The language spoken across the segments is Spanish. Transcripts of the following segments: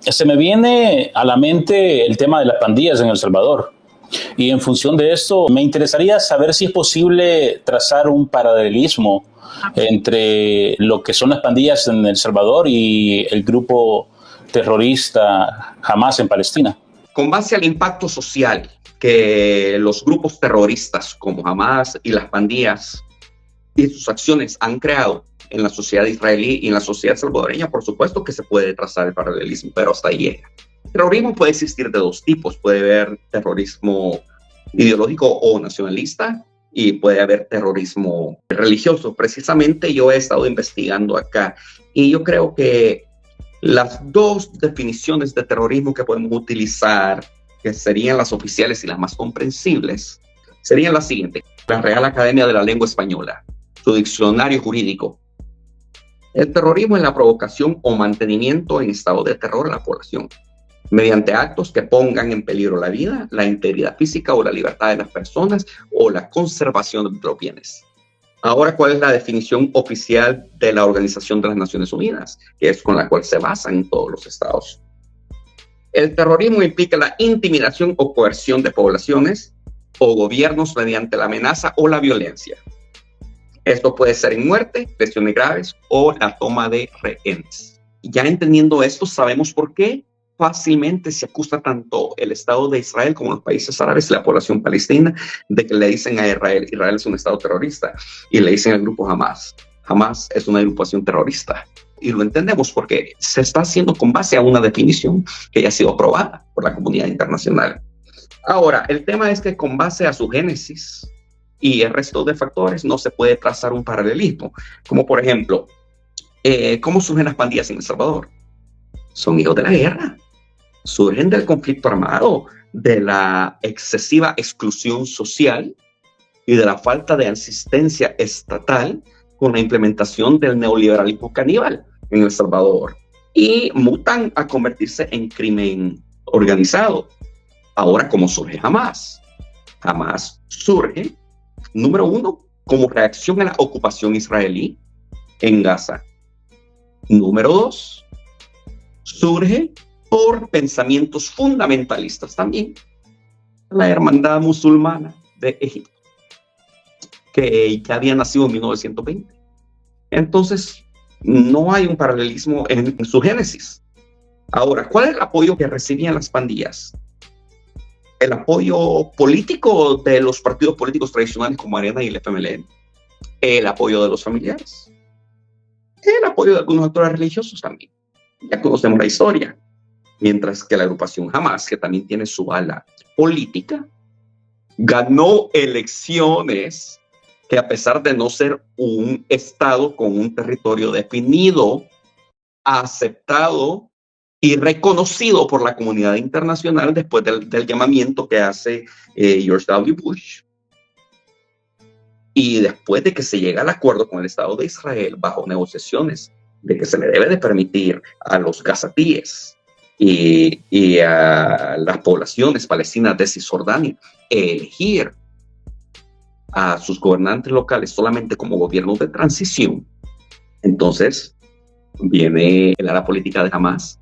Se me viene a la mente el tema de las pandillas en El Salvador. Y en función de esto, me interesaría saber si es posible trazar un paralelismo entre lo que son las pandillas en El Salvador y el grupo terrorista Hamas en Palestina. Con base al impacto social que los grupos terroristas como Hamas y las pandillas y sus acciones han creado en la sociedad israelí y en la sociedad salvadoreña, por supuesto que se puede trazar el paralelismo, pero hasta ahí llega. El terrorismo puede existir de dos tipos. Puede haber terrorismo ideológico o nacionalista y puede haber terrorismo religioso. Precisamente yo he estado investigando acá y yo creo que las dos definiciones de terrorismo que podemos utilizar, que serían las oficiales y las más comprensibles, serían las siguientes. La Real Academia de la Lengua Española, su diccionario jurídico. El terrorismo es la provocación o mantenimiento en estado de terror a la población, mediante actos que pongan en peligro la vida, la integridad física o la libertad de las personas o la conservación de los bienes. Ahora, ¿cuál es la definición oficial de la Organización de las Naciones Unidas? Que es con la cual se basan todos los estados. El terrorismo implica la intimidación o coerción de poblaciones o gobiernos mediante la amenaza o la violencia. Esto puede ser en muerte, lesiones graves o la toma de rehenes. Ya entendiendo esto, sabemos por qué fácilmente se acusa tanto el Estado de Israel como los países árabes y la población palestina de que le dicen a Israel es un Estado terrorista, y le dicen al grupo Hamas es una agrupación terrorista. Y lo entendemos porque se está haciendo con base a una definición que ya ha sido aprobada por la comunidad internacional. Ahora, el tema es que con base a su génesis y el resto de factores no se puede trazar un paralelismo, como por ejemplo, ¿cómo surgen las pandillas en El Salvador? Son hijos de la guerra. Surgen del conflicto armado, de la excesiva exclusión social y de la falta de asistencia estatal con la implementación del neoliberalismo caníbal en El Salvador, y mutan a convertirse en crimen organizado. Ahora, ¿cómo surge Hamas? Hamas surge, número uno, como reacción a la ocupación israelí en Gaza. Número dos, surge por pensamientos fundamentalistas también. La hermandad musulmana de Egipto, que ya había nacido en 1920. Entonces, no hay un paralelismo en su génesis. Ahora, ¿cuál es el apoyo que recibían las pandillas? El apoyo político de los partidos políticos tradicionales como Arena y el FMLN, el apoyo de los familiares, el apoyo de algunos actores religiosos también. Ya conocemos la historia. Mientras que la agrupación Hamas, que también tiene su ala política, ganó elecciones que, a pesar de no ser un estado con un territorio definido, aceptado y reconocido por la comunidad internacional después del llamamiento que hace George W. Bush, y después de que se llega al acuerdo con el Estado de Israel bajo negociaciones de que se le debe de permitir a los gazatíes y a las poblaciones palestinas de Cisjordania elegir a sus gobernantes locales solamente como gobierno de transición. Entonces viene el ala política de Hamas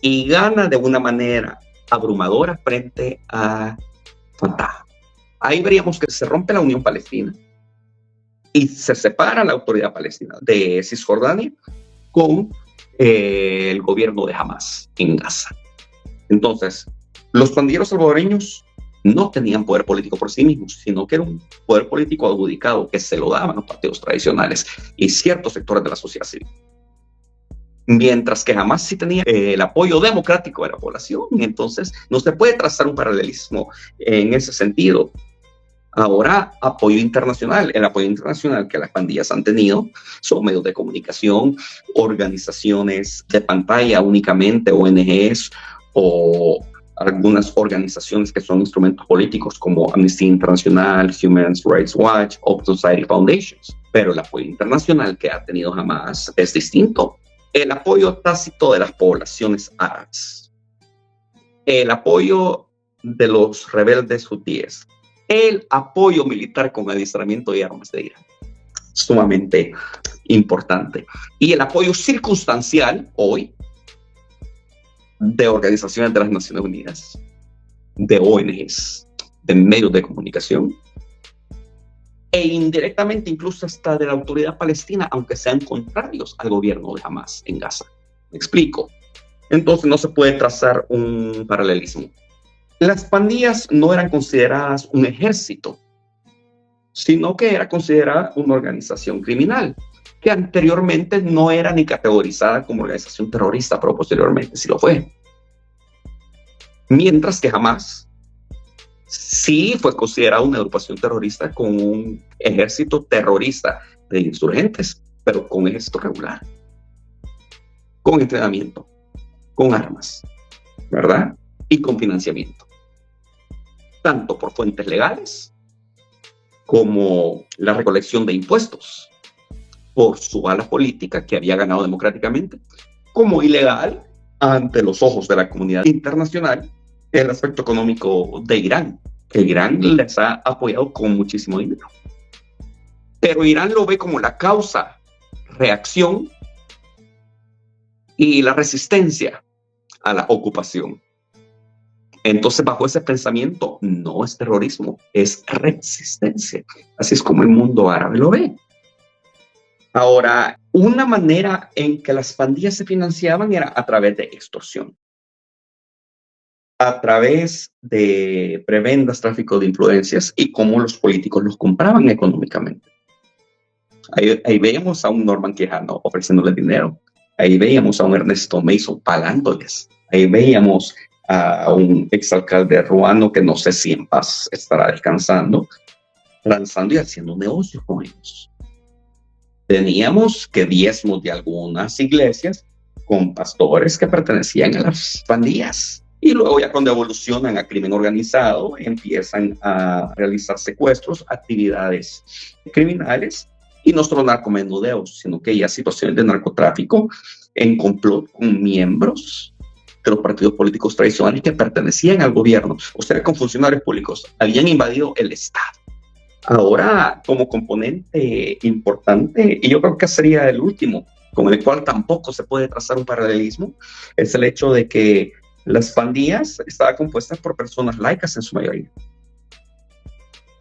y gana de una manera abrumadora frente a Fatah. Ahí veríamos que se rompe la Unión Palestina y se separa la autoridad palestina de Cisjordania con el gobierno de Hamas en Gaza. Entonces, los pandilleros salvadoreños no tenían poder político por sí mismos, sino que era un poder político adjudicado que se lo daban los partidos tradicionales y ciertos sectores de la sociedad civil. Mientras que Hamas sí tenía el apoyo democrático de la población. Entonces, no se puede trazar un paralelismo en ese sentido. Ahora, apoyo internacional. El apoyo internacional que las pandillas han tenido son medios de comunicación, organizaciones de pantalla únicamente, ONGs, o algunas organizaciones que son instrumentos políticos como Amnesty International, Human Rights Watch, Open Society Foundations. Pero el apoyo internacional que ha tenido Hamas es distinto. El apoyo tácito de las poblaciones árabes, el apoyo de los rebeldes hutíes, el apoyo militar con adiestramiento y armas de Irán, sumamente importante, y el apoyo circunstancial hoy de organizaciones de las Naciones Unidas, de ONGs, de medios de comunicación, e indirectamente incluso hasta de la autoridad palestina, aunque sean contrarios al gobierno de Hamas en Gaza. ¿Me explico? Entonces no se puede trazar un paralelismo. Las pandillas no eran consideradas un ejército, sino que era considerada una organización criminal, que anteriormente no era ni categorizada como organización terrorista, pero posteriormente sí lo fue. Mientras que Hamas sí fue considerada una agrupación terrorista con un ejército terrorista de insurgentes, pero con ejército regular, con entrenamiento, con armas, ¿verdad? Y con financiamiento, tanto por fuentes legales como la recolección de impuestos por su ala política que había ganado democráticamente, como ilegal ante los ojos de la comunidad internacional el aspecto económico de Irán, que Irán les ha apoyado con muchísimo dinero. Pero Irán lo ve como la causa, reacción y la resistencia a la ocupación. Entonces, bajo ese pensamiento, no es terrorismo, es resistencia. Así es como el mundo árabe lo ve. Ahora, una manera en que las pandillas se financiaban era a través de extorsión, a través de prebendas, tráfico de influencias y cómo los políticos los compraban económicamente. Ahí veíamos a un Norman Quijano ofreciéndoles dinero. Ahí veíamos a un Ernesto Mason pagándoles. Ahí veíamos a un exalcalde ruano que no sé si en paz estará descansando, lanzando y haciendo negocios con ellos. Teníamos que diezmos de algunas iglesias con pastores que pertenecían a las pandillas. Y luego ya cuando evolucionan a crimen organizado, empiezan a realizar secuestros, actividades criminales, y no solo narcomenudeos, sino que ya situaciones de narcotráfico en complot con miembros de los partidos políticos tradicionales que pertenecían al gobierno, o sea, con funcionarios públicos, habían invadido el Estado. Ahora, como componente importante, y yo creo que sería el último, con el cual tampoco se puede trazar un paralelismo, es el hecho de que las pandillas estaban compuestas por personas laicas en su mayoría.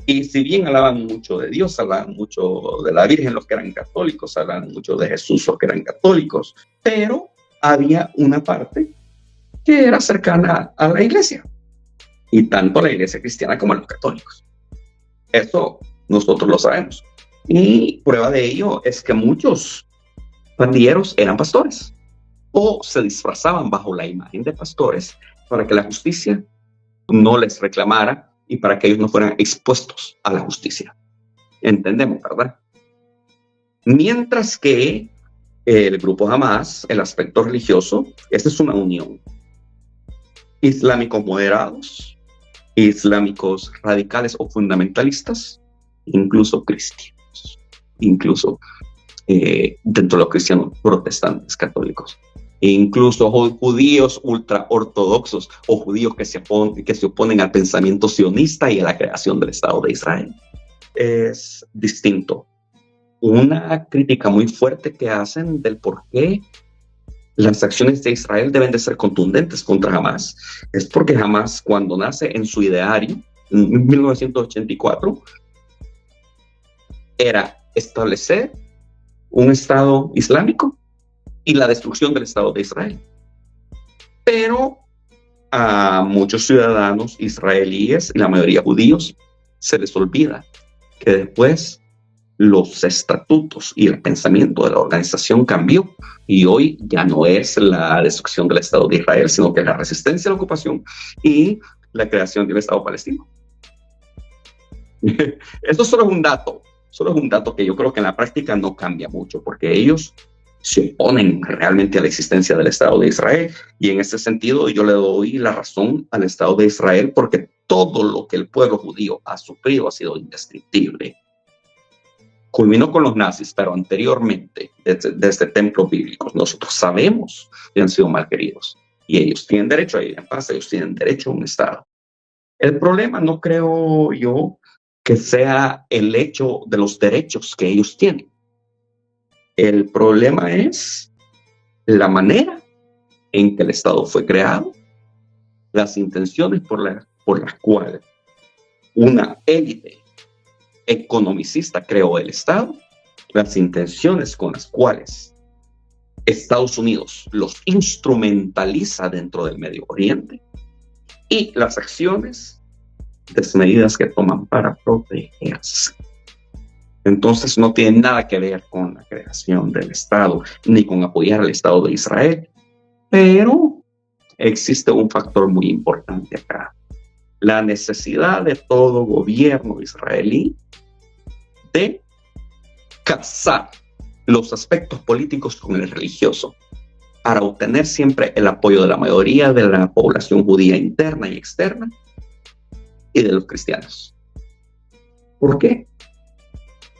Y si bien hablaban mucho de Dios, hablaban mucho de la Virgen los que eran católicos, hablaban mucho de Jesús los que eran católicos, pero había una parte que era cercana a la iglesia, y tanto a la iglesia cristiana como a los católicos. Eso nosotros lo sabemos. Y prueba de ello es que muchos pandilleros eran pastores o se disfrazaban bajo la imagen de pastores para que la justicia no les reclamara y para que ellos no fueran expuestos a la justicia. Entendemos, ¿verdad? Mientras que el grupo Hamas, el aspecto religioso, esta es una unión. Islámicos moderados, islámicos radicales o fundamentalistas, incluso cristianos, incluso dentro de los cristianos protestantes católicos, e incluso judíos ultra ortodoxos o judíos que se oponen al pensamiento sionista y a la creación del Estado de Israel. Es distinto. Una crítica muy fuerte que hacen del por qué las acciones de Israel deben de ser contundentes contra Hamas es porque Hamas, cuando nace en su ideario, en 1984, era establecer un Estado islámico y la destrucción del Estado de Israel. Pero a muchos ciudadanos israelíes, y la mayoría judíos, se les olvida que después los estatutos y el pensamiento de la organización cambió y hoy ya no es la destrucción del Estado de Israel, sino que es la resistencia a la ocupación y la creación de un Estado palestino. Esto solo es un dato que yo creo que en la práctica no cambia mucho, porque ellos se oponen realmente a la existencia del Estado de Israel, y en ese sentido yo le doy la razón al Estado de Israel, porque todo lo que el pueblo judío ha sufrido ha sido indescriptible. Culminó con los nazis, pero anteriormente, desde templos bíblicos, nosotros sabemos que han sido malqueridos, y ellos tienen derecho a ir en paz, ellos tienen derecho a un Estado. El problema no creo yo que sea el hecho de los derechos que ellos tienen. El problema es la manera en que el Estado fue creado, las intenciones por las cuales una élite economicista creó el Estado, las intenciones con las cuales Estados Unidos los instrumentaliza dentro del Medio Oriente y las acciones desmedidas que toman para protegerse. Entonces no tiene nada que ver con la creación del Estado ni con apoyar al Estado de Israel, pero existe un factor muy importante acá: la necesidad de todo gobierno israelí de casar los aspectos políticos con el religioso para obtener siempre el apoyo de la mayoría de la población judía interna y externa y de los cristianos. ¿Por qué?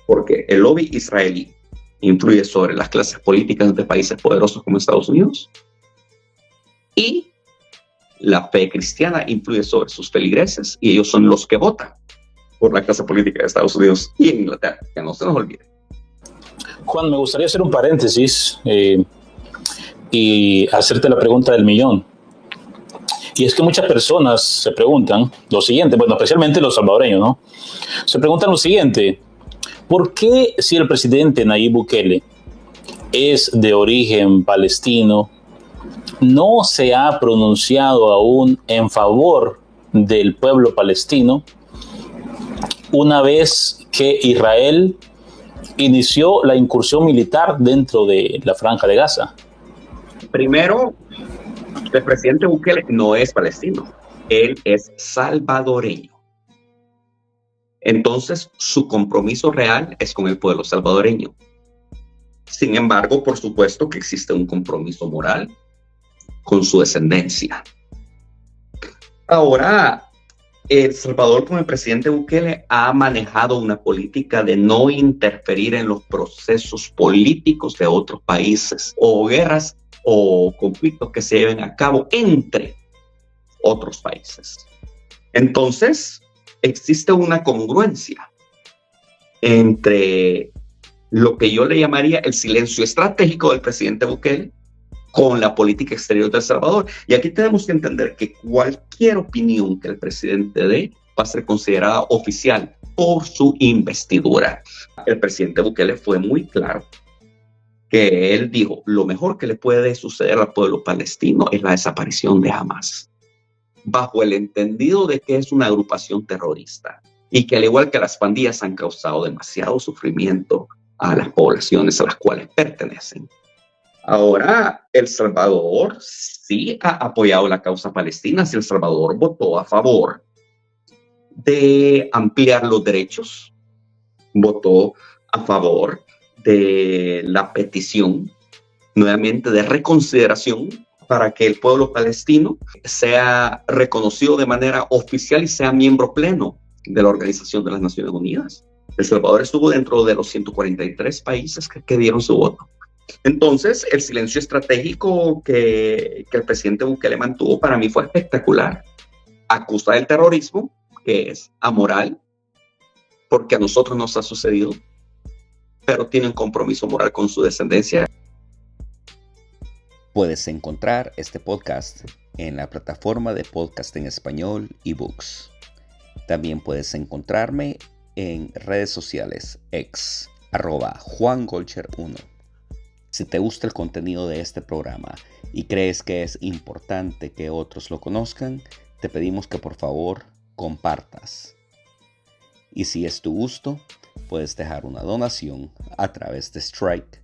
Porque el lobby israelí influye sobre las clases políticas de países poderosos como Estados Unidos y la fe cristiana influye sobre sus feligreses y ellos son los que votan por la clase política de Estados Unidos y en Inglaterra, que no se nos olvide. Juan, me gustaría hacer un paréntesis y hacerte la pregunta del millón. Y es que muchas personas se preguntan lo siguiente, bueno, especialmente los salvadoreños, ¿no? Se preguntan lo siguiente: ¿por qué, si el presidente Nayib Bukele es de origen palestino, no se ha pronunciado aún en favor del pueblo palestino una vez que Israel inició la incursión militar dentro de la Franja de Gaza? Primero, el presidente Bukele no es palestino, él es salvadoreño. Entonces, su compromiso real es con el pueblo salvadoreño. Sin embargo, por supuesto que existe un compromiso moral con su descendencia. Ahora, El Salvador, con el presidente Bukele, ha manejado una política de no interferir en los procesos políticos de otros países o guerras o conflictos que se lleven a cabo entre otros países. Entonces, existe una congruencia entre lo que yo le llamaría el silencio estratégico del presidente Bukele con la política exterior de El Salvador. Y aquí tenemos que entender que cualquier opinión que el presidente dé va a ser considerada oficial por su investidura. El presidente Bukele fue muy claro que él dijo: lo mejor que le puede suceder al pueblo palestino es la desaparición de Hamas, bajo el entendido de que es una agrupación terrorista y que, al igual que las pandillas, han causado demasiado sufrimiento a las poblaciones a las cuales pertenecen. Ahora, El Salvador sí ha apoyado la causa palestina. Si El Salvador votó a favor de ampliar los derechos, votó a favor de la petición, nuevamente, de reconsideración para que el pueblo palestino sea reconocido de manera oficial y sea miembro pleno de la Organización de las Naciones Unidas. El Salvador estuvo dentro de los 143 países que dieron su voto. Entonces, el silencio estratégico que el presidente Bukele mantuvo para mí fue espectacular. Acusa del terrorismo, que es amoral, porque a nosotros nos ha sucedido, pero tiene un compromiso moral con su descendencia. Puedes encontrar este podcast en la plataforma de podcast en español eBooks. También puedes encontrarme en redes sociales @ JuanGolcher1. Si te gusta el contenido de este programa y crees que es importante que otros lo conozcan, te pedimos que por favor compartas. Y si es tu gusto, puedes dejar una donación a través de Stripe